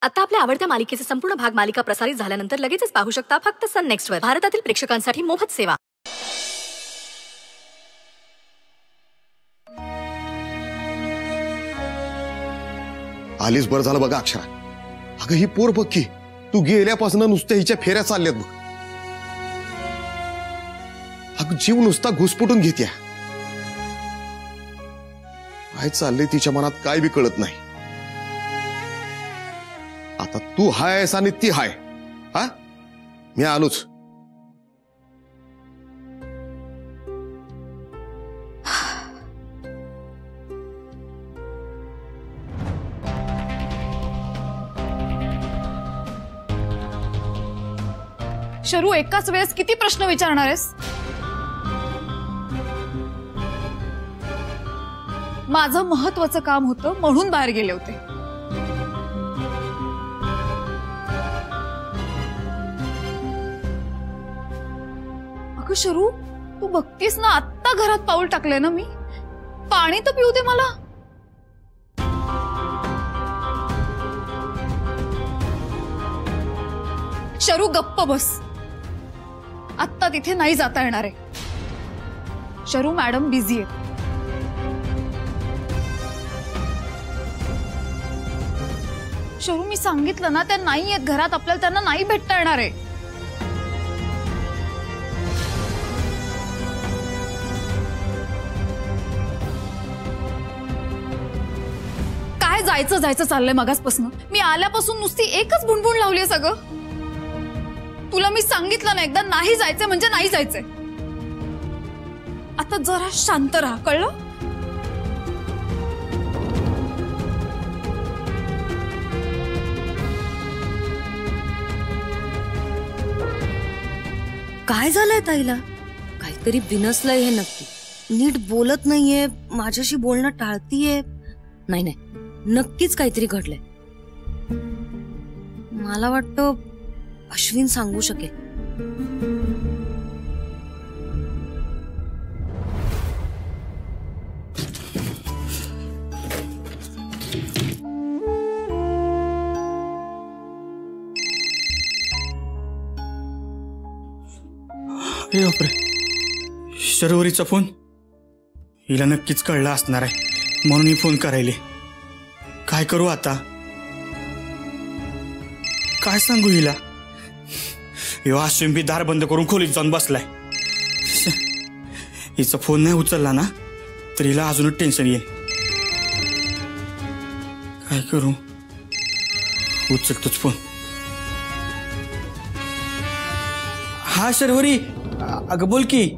आता आपल्या आवडत्या मालिकेचे संपूर्ण भाग मालिका प्रसारित झाल्यानंतर लगेचच पाहू शकता फक्त सन नेक्स्ट वर. भारतातील प्रेक्षकांसाठी मोफत सेवा. आलीच बरं झालं बघा अक्षरा. अगं ही पोर बघ की, तू गेल्यापासून नुसत्या हिच्या फेऱ्या चालल्यात बघ. अगं जीव नुसता घुसपुटून घेत्या. काय चाललंय तिच्या मनात काय बी कळत नाही. आता तू हायस आणि ती हाय. हा मी आलोच. शरू, एकाच वेळेस किती प्रश्न विचारणार आहेस? माझं महत्वाचं काम होतं म्हणून बाहेर गेले होते. अगं शरू, तू बघतीस ना, आत्ता घरात पाऊल टाकले ना मी. पाणी तर पिऊ दे मला. शरू गप्प बस. आत्ता तिथे नाही जाता येणार आहे. शरू, मॅडम बिझी आहे. शरू, मी सांगितलं ना, त्या नाही आहेत घरात. आपल्याला त्यांना नाही भेटता येणार आहे. काय जायचं जायचं चाललंय मगासपासून. मी आल्यापासून नुसती एकच बुणबुण लावली आहे सगळं. तुला मी सांगितलं ना एकदा, नाही जायचंय म्हणजे नाही जायचंय. आता जरा शांत राहा, कळलं? काय झालंय ताईला? काहीतरी बिनसलंय हे नक्की. नीट बोलत नाहीये, माझ्याशी बोलणं टाळतीये. नाही नाही, नक्कीच काहीतरी घडलंय. मला वाटतं अश्विन सांगू शकेल. हे बापरे, शर्वरीचा फोन. हिला नक्कीच कळलं असणार आहे म्हणून ही फोन करायले. काय करू आता? काय सांगू हिला? अश्विन बी दार बंद करून खोलीत जाऊन बसलाय. हिचा फोन नाही उचलला ना तर हिला अजूनच टेन्शन येईल. काय करू? उचलतोच फोन. हा शर्वरी, अगं बोल की.